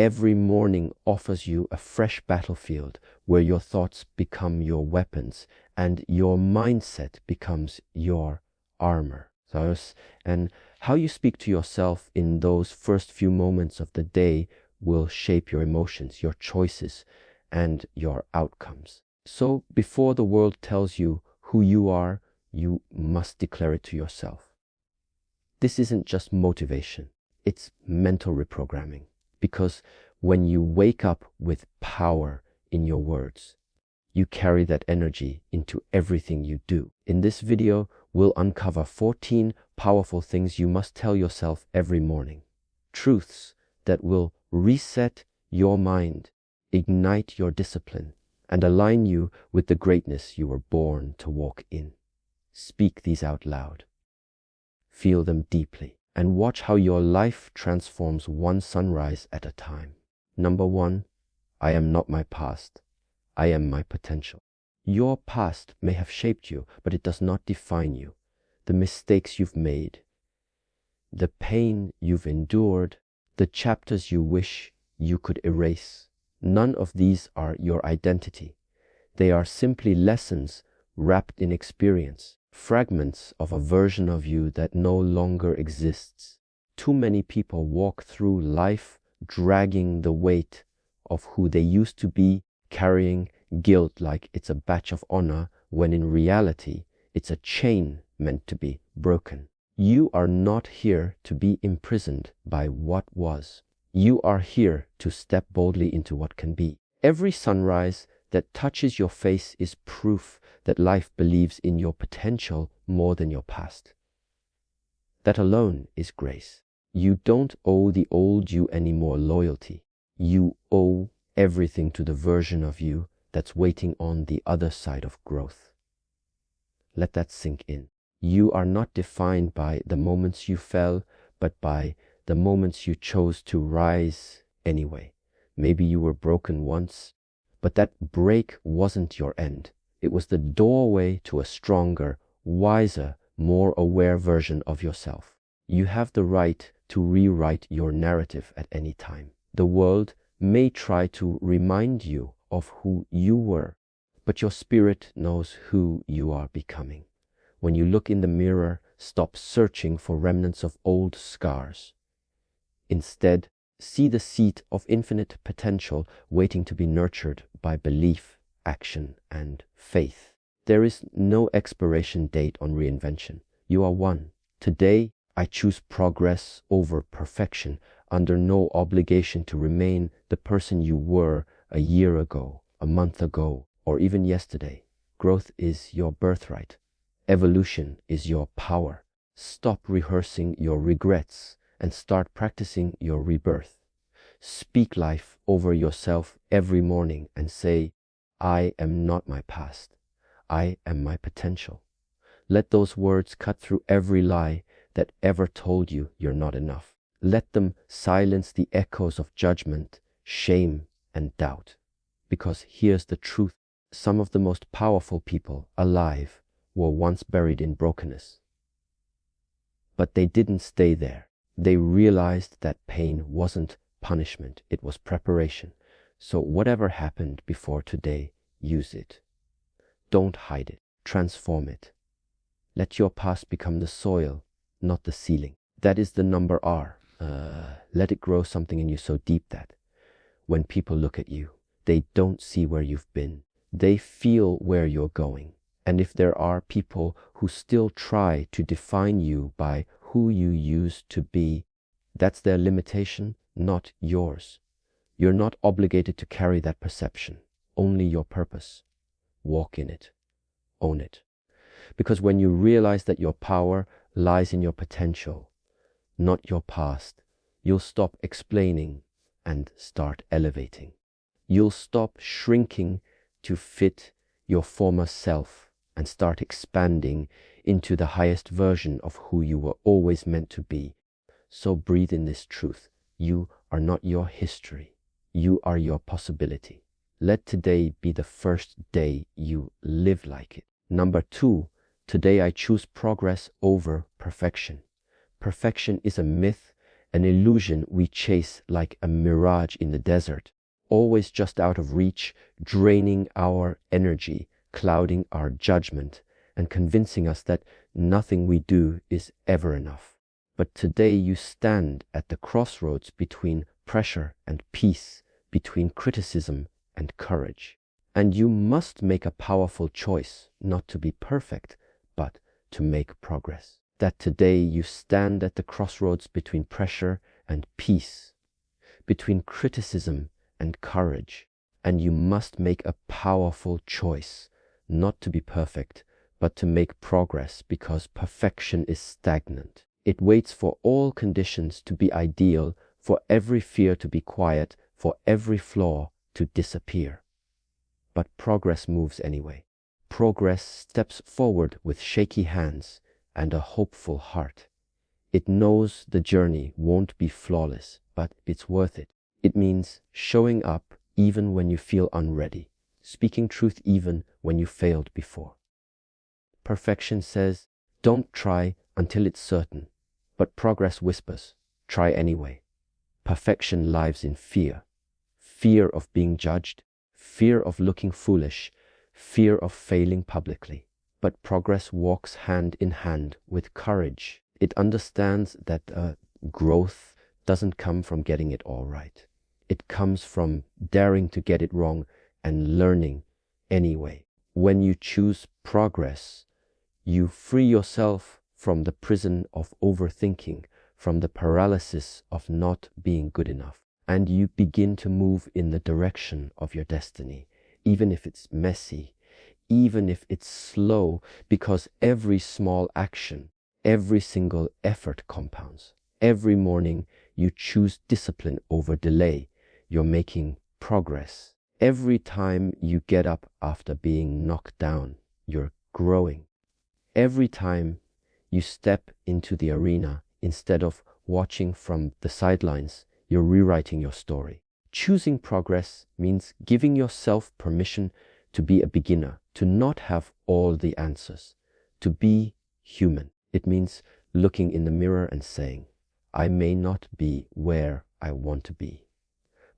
Every morning offers you a fresh battlefield where your thoughts become your weapons and your mindset becomes your armor. And how you speak to yourself in those first few moments of the day will shape your emotions, your choices, and your outcomes. So before the world tells you who you are, you must declare it to yourself. This isn't just motivation, it's mental reprogramming. Because when you wake up with power in your words, you carry that energy into everything you do. In this video, we'll uncover 14 powerful things you must tell yourself every morning. Truths that will reset your mind, ignite your discipline, and align you with the greatness you were born to walk in. Speak these out loud. Feel them deeply. And watch how your life transforms one sunrise at a time. Number 1, I am not my past. I am my potential. Your past may have shaped you, but it does not define you. The mistakes you've made, the pain you've endured, the chapters you wish you could erase, none of these are your identity. They are simply lessons wrapped in experience. Fragments of a version of you that no longer exists. Too many people walk through life dragging the weight of who they used to be, carrying guilt like it's a badge of honor, when in reality, it's a chain meant to be broken. You are not here to be imprisoned by what was. You are here to step boldly into what can be. Every sunrise that touches your face is proof that life believes in your potential more than your past. That alone is grace. You don't owe the old you any more loyalty. You owe everything to the version of you that's waiting on the other side of growth. Let that sink in. You are not defined by the moments you fell, but by the moments you chose to rise anyway. Maybe you were broken once, but that break wasn't your end. It was the doorway to a stronger, wiser, more aware version of yourself. You have the right to rewrite your narrative at any time. The world may try to remind you of who you were, but your spirit knows who you are becoming. When you look in the mirror, stop searching for remnants of old scars. Instead, see the seed of infinite potential waiting to be nurtured by belief, action, and faith. There is no expiration date on reinvention. You are one. Today, I choose progress over perfection, under no obligation to remain the person you were a year ago, a month ago, or even yesterday. Growth is your birthright. Evolution is your power. Stop rehearsing your regrets and start practicing your rebirth. Speak life over yourself every morning and say, I am not my past. I am my potential. Let those words cut through every lie that ever told you you're not enough. Let them silence the echoes of judgment, shame, and doubt. Because here's the truth. Some of the most powerful people alive were once buried in brokenness. But they didn't stay there. They realized that pain wasn't punishment, it was preparation. So whatever happened before today, use it. Don't hide it. Transform it. Let your past become the soil, not the ceiling. That is the number R. Let it grow something in you so deep that when people look at you, they don't see where you've been. They feel where you're going. And if there are people who still try to define you by who you used to be, that's their limitation, not yours. You're not obligated to carry that perception, only your purpose. Walk in it. Own it. Because when you realize that your power lies in your potential, not your past, you'll stop explaining and start elevating. You'll stop shrinking to fit your former self and start expanding into the highest version of who you were always meant to be. So breathe in this truth. You are not your history. You are your possibility. Let today be the first day you live like it. Number 2, today I choose progress over perfection. Perfection is a myth an illusion we chase like a mirage in the desert, always just out of reach, draining our energy, clouding our judgment, and convincing us that nothing we do is ever enough. But today you stand at the crossroads between pressure and peace, between criticism and courage. And you must make a powerful choice, not to be perfect, but to make progress. That today you stand at the crossroads between pressure and peace, between criticism and courage. And you must make a powerful choice, not to be perfect, but to make progress, because perfection is stagnant. It waits for all conditions to be ideal, for every fear to be quiet, for every flaw to disappear. But progress moves anyway. Progress steps forward with shaky hands and a hopeful heart. It knows the journey won't be flawless, but it's worth it. It means showing up even when you feel unready, speaking truth even when you failed before. Perfection says, don't try until it's certain, but progress whispers, try anyway. Perfection lives in fear. Fear of being judged, fear of looking foolish, fear of failing publicly. But progress walks hand in hand with courage. It understands that growth doesn't come from getting it all right. It comes from daring to get it wrong and learning anyway. When you choose progress, you free yourself from the prison of overthinking, from the paralysis of not being good enough, and you begin to move in the direction of your destiny, even if it's messy, even if it's slow, because every small action, every single effort compounds. Every morning you choose discipline over delay, you're making progress. Every time you get up after being knocked down, you're growing. Every time you step into the arena, instead of watching from the sidelines, you're rewriting your story. Choosing progress means giving yourself permission to be a beginner, to not have all the answers, to be human. It means looking in the mirror and saying, I may not be where I want to be,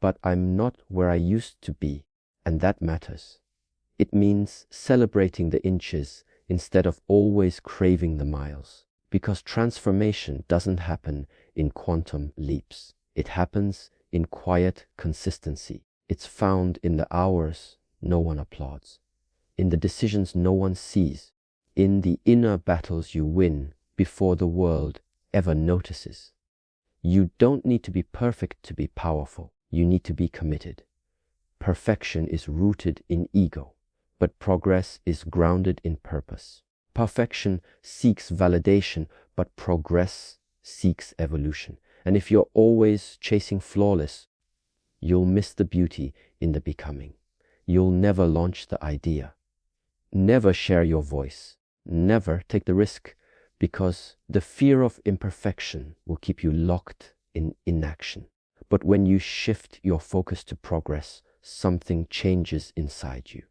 but I'm not where I used to be, and that matters. It means celebrating the inches instead of always craving the miles, because transformation doesn't happen in quantum leaps. It happens in quiet consistency. It's found in the hours no one applauds, in the decisions no one sees, in the inner battles you win before the world ever notices. You don't need to be perfect to be powerful. You need to be committed. Perfection is rooted in ego, but progress is grounded in purpose. Perfection seeks validation, but progress seeks evolution. And if you're always chasing flawless, you'll miss the beauty in the becoming. You'll never launch the idea. Never share your voice. Never take the risk, because the fear of imperfection will keep you locked in inaction. But when you shift your focus to progress, something changes inside you.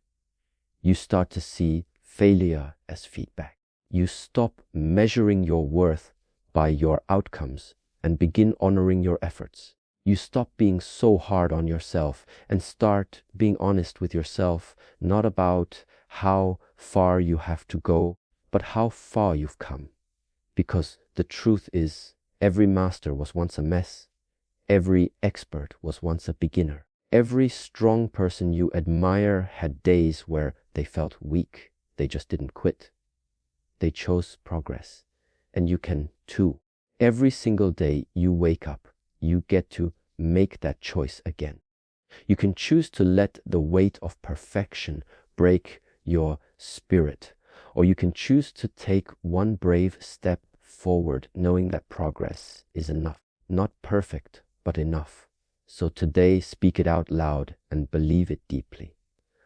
You start to see failure as feedback. You stop measuring your worth by your outcomes and begin honoring your efforts. You stop being so hard on yourself and start being honest with yourself, not about how far you have to go, but how far you've come. Because the truth is, every master was once a mess. Every expert was once a beginner. Every strong person you admire had days where they felt weak. They just didn't quit. They chose progress. And you can too. Every single day you wake up, you get to make that choice again. You can choose to let the weight of perfection break your spirit, or you can choose to take one brave step forward, knowing that progress is enough. Not perfect, but enough. So today, speak it out loud and believe it deeply.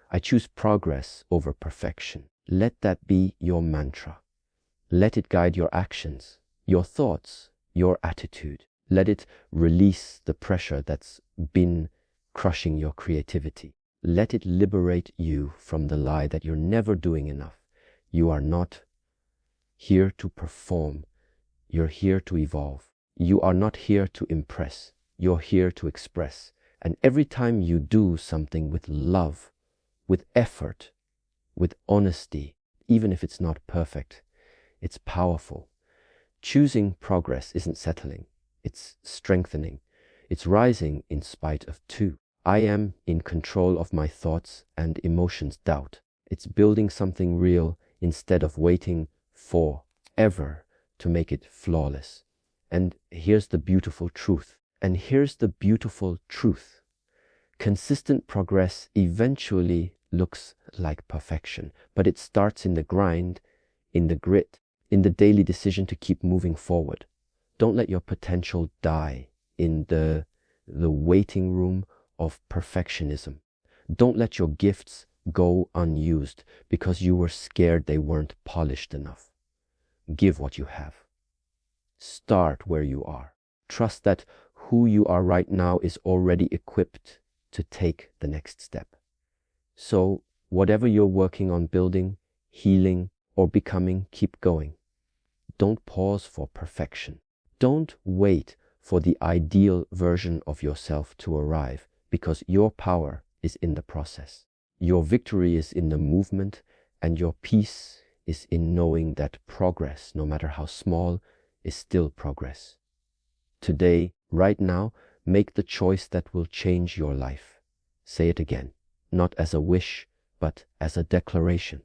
I choose progress over perfection. Let that be your mantra. Let it guide your actions, your thoughts, your attitude. Let it release the pressure that's been crushing your creativity. Let it liberate you from the lie that you're never doing enough. You are not here to perform. You're here to evolve. You are not here to impress. You're here to express. And every time you do something with love, with effort, with honesty, even if it's not perfect, it's powerful. Choosing progress isn't settling. It's strengthening. It's rising in spite of two. I am in control of my thoughts and emotions doubt. It's building something real instead of waiting forever to make it flawless. And here's the beautiful truth. Consistent progress eventually looks like perfection, but it starts in the grind, in the grit, in the daily decision to keep moving forward. Don't let your potential die in the waiting room of perfectionism. Don't let your gifts go unused because you were scared they weren't polished enough. Give what you have. Start where you are. Trust that who you are right now is already equipped to take the next step. So whatever you're working on building, healing, or becoming, keep going. Don't pause for perfection. Don't wait for the ideal version of yourself to arrive, because your power is in the process. Your victory is in the movement, and your peace is in knowing that progress, no matter how small, is still progress. Today, right now, make the choice that will change your life. Say it again, not as a wish, but as a declaration.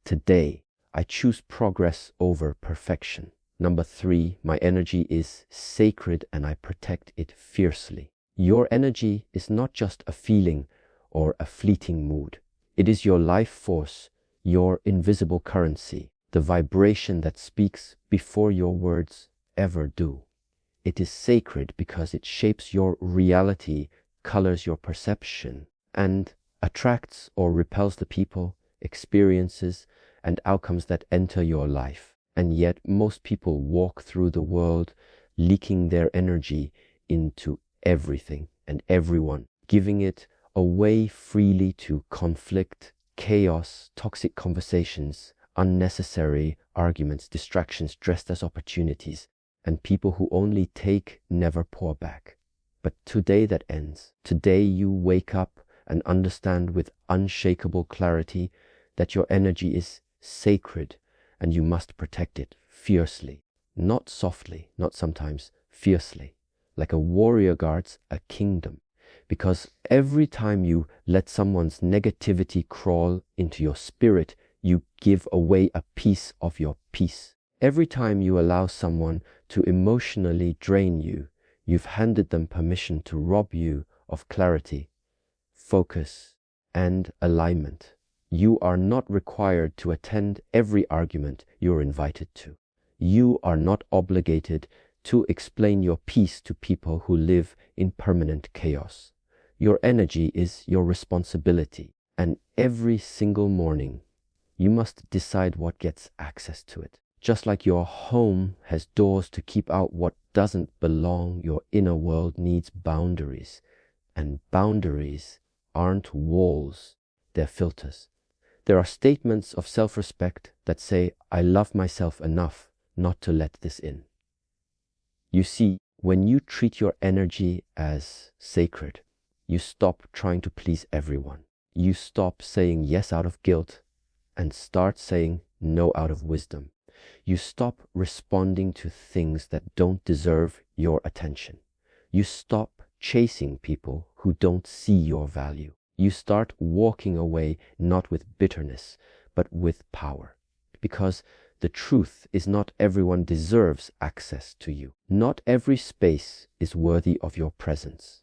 Today, I choose progress over perfection. Number 3, my energy is sacred and I protect it fiercely. Your energy is not just a feeling or a fleeting mood. It is your life force, your invisible currency, the vibration that speaks before your words ever do. It is sacred because it shapes your reality, colors your perception, and attracts or repels the people, experiences, and outcomes that enter your life. And yet most people walk through the world leaking their energy into everything and everyone, giving it away freely to conflict, chaos, toxic conversations, unnecessary arguments, distractions dressed as opportunities, and people who only take, never pour back. But today that ends. Today you wake up and understand with unshakable clarity that your energy is sacred and you must protect it fiercely, not softly, not sometimes, fiercely, like a warrior guards a kingdom. Because every time you let someone's negativity crawl into your spirit, you give away a piece of your peace. Every time you allow someone to emotionally drain you, you've handed them permission to rob you of clarity, focus, and alignment. You are not required to attend every argument you're invited to. You are not obligated to explain your peace to people who live in permanent chaos. Your energy is your responsibility, and every single morning you must decide what gets access to it. Just like your home has doors to keep out what doesn't belong, your inner world needs boundaries. And boundaries aren't walls, they're filters. There are statements of self-respect that say, I love myself enough not to let this in. You see, when you treat your energy as sacred, you stop trying to please everyone. You stop saying yes out of guilt and start saying no out of wisdom. You stop responding to things that don't deserve your attention. You stop chasing people who don't see your value. You start walking away not with bitterness, but with power. Because the truth is not everyone deserves access to you. Not every space is worthy of your presence.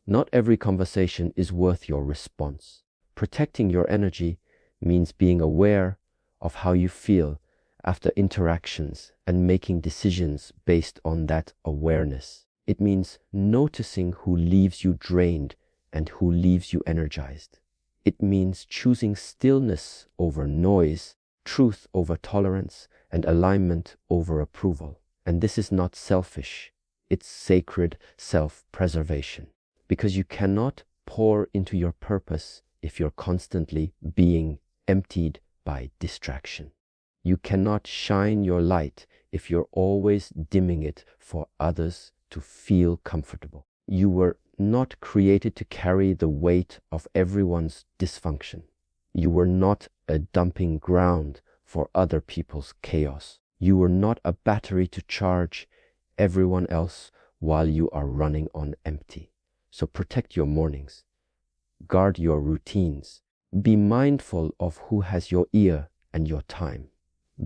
Not every conversation is worth your response. Protecting your energy means being aware of how you feel after interactions and making decisions based on that awareness. It means noticing who leaves you drained and who leaves you energized. It means choosing stillness over noise, truth over tolerance, and alignment over approval. And this is not selfish, it's sacred self-preservation. Because you cannot pour into your purpose if you're constantly being emptied by distraction. You cannot shine your light if you're always dimming it for others to feel comfortable. You were not created to carry the weight of everyone's dysfunction. You were not a dumping ground for other people's chaos. You were not a battery to charge everyone else while you are running on empty. So protect your mornings. Guard your routines. Be mindful of who has your ear and your time.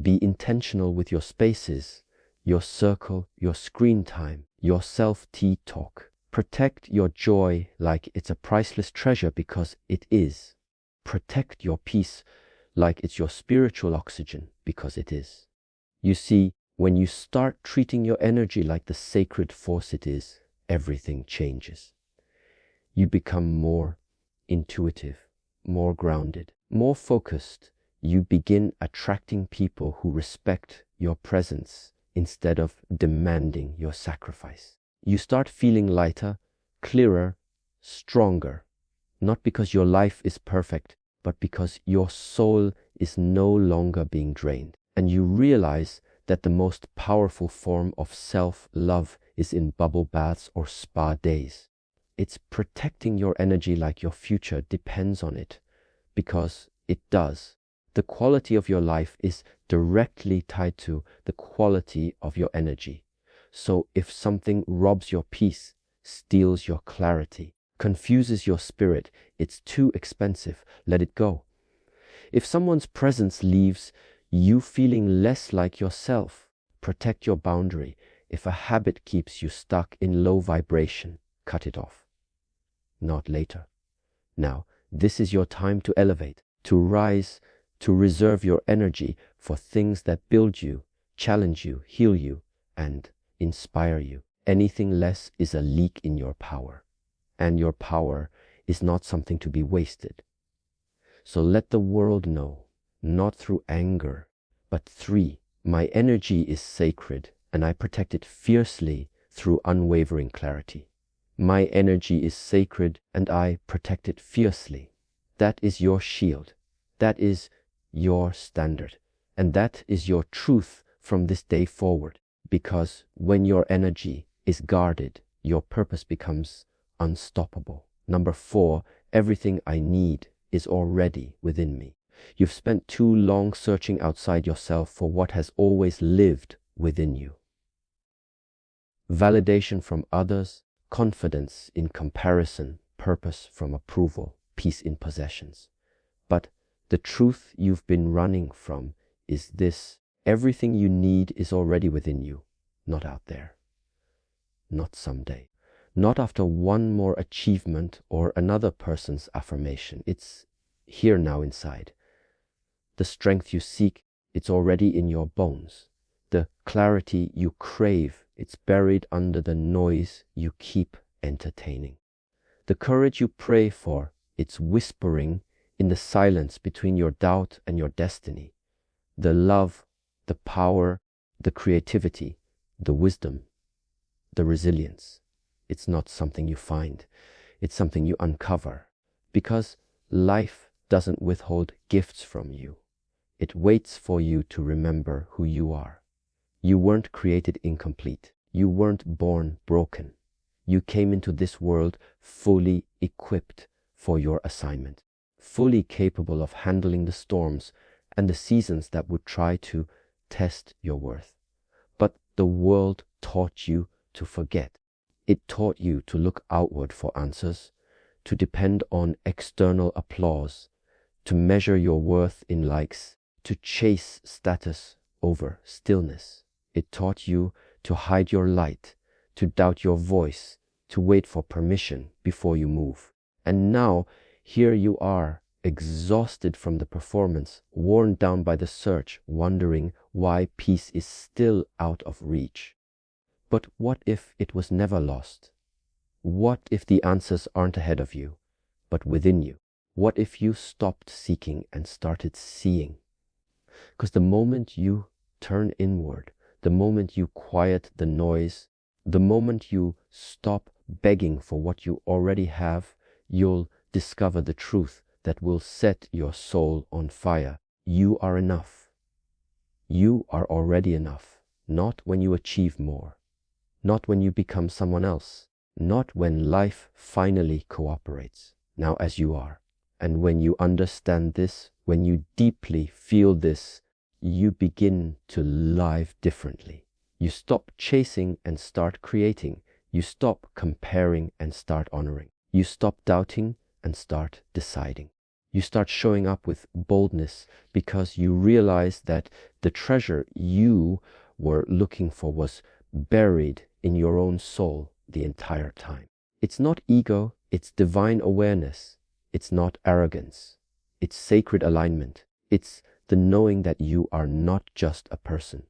Be intentional with your spaces, your circle, your screen time, your self-tea talk. Protect your joy like it's a priceless treasure, because it is. Protect your peace like it's your spiritual oxygen, because it is. You see, when you start treating your energy like the sacred force it is, everything changes. You become more intuitive, more grounded, more focused. You begin attracting people who respect your presence instead of demanding your sacrifice. You start feeling lighter, clearer, stronger, not because your life is perfect, but because your soul is no longer being drained. And you realize that the most powerful form of self-love is in bubble baths or spa days. It's protecting your energy like your future depends on it, because it does. The quality of your life is directly tied to the quality of your energy. So if something robs your peace, steals your clarity, confuses your spirit, it's too expensive, let it go. If someone's presence leaves you feeling less like yourself, protect your boundary. If a habit keeps you stuck in low vibration, cut it off. Not later. Now, this is your time to elevate, to rise, to reserve your energy for things that build you, challenge you, heal you, and inspire you. Anything less is a leak in your power, and your power is not something to be wasted. So let the world know, not through anger, but through, my energy is sacred, and I protect it fiercely through unwavering clarity. My energy is sacred, and I protect it fiercely. That is your shield. That is your standard. And that is your truth from this day forward. Because when your energy is guarded, your purpose becomes unstoppable. Number 4, everything I need is already within me. You've spent too long searching outside yourself for what has always lived within you. Validation from others, confidence in comparison, purpose from approval, peace in possessions. But the truth you've been running from is this: everything you need is already within you, not out there, not someday, not after one more achievement or another person's affirmation. It's here now inside. The strength you seek, it's already in your bones. The clarity you crave, it's buried under the noise you keep entertaining. The courage you pray for, it's whispering in the silence between your doubt and your destiny. The love, the power, the creativity, the wisdom, the resilience, it's not something you find, it's something you uncover. Because life doesn't withhold gifts from you. It waits for you to remember who you are. You weren't created incomplete. You weren't born broken. You came into this world fully equipped for your assignment, fully capable of handling the storms and the seasons that would try to test your worth. But the world taught you to forget. It taught you to look outward for answers, to depend on external applause, to measure your worth in likes, to chase status over stillness. It taught you to hide your light, to doubt your voice, to wait for permission before you move. And now, here you are, exhausted from the performance, worn down by the search, wondering why peace is still out of reach. But what if it was never lost? What if the answers aren't ahead of you, but within you? What if you stopped seeking and started seeing? Because the moment you turn inward, the moment you quiet the noise, the moment you stop begging for what you already have, you'll discover the truth that will set your soul on fire. You are enough. You are already enough. not when you achieve more, not when you become someone else, not when life finally cooperates, now as you are. And when you understand this, when you deeply feel this, you begin to live differently. You stop chasing and start creating. You stop comparing and start honoring. You stop doubting and start deciding. You start showing up with boldness because you realize that the treasure you were looking for was buried in your own soul the entire time. It's not ego, it's divine awareness. It's not arrogance. It's sacred alignment. It's the knowing that you are not just a person.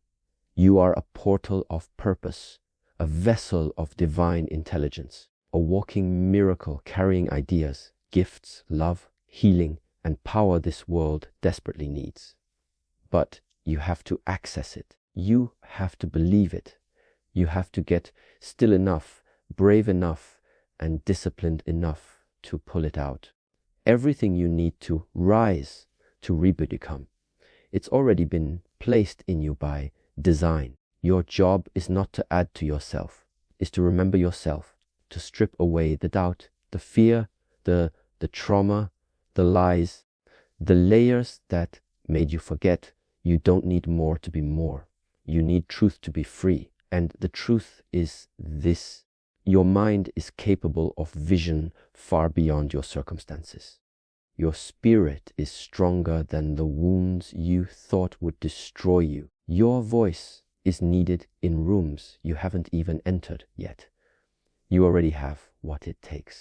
You are a portal of purpose, a vessel of divine intelligence, a walking miracle carrying ideas, gifts, love, healing, and power this world desperately needs. But you have to access it. You have to believe it. You have to get still enough, brave enough, and disciplined enough to pull it out. Everything you need to rise, to become. It's already been placed in you by design. Your job is not to add to yourself, is to remember yourself, to strip away the doubt, the fear, the trauma, the lies, the layers that made you forget you don't need more to be more. You need truth to be free. And the truth is this: your mind is capable of vision far beyond your circumstances. Your spirit is stronger than the wounds you thought would destroy you. Your voice is needed in rooms you haven't even entered yet. You already have what it takes.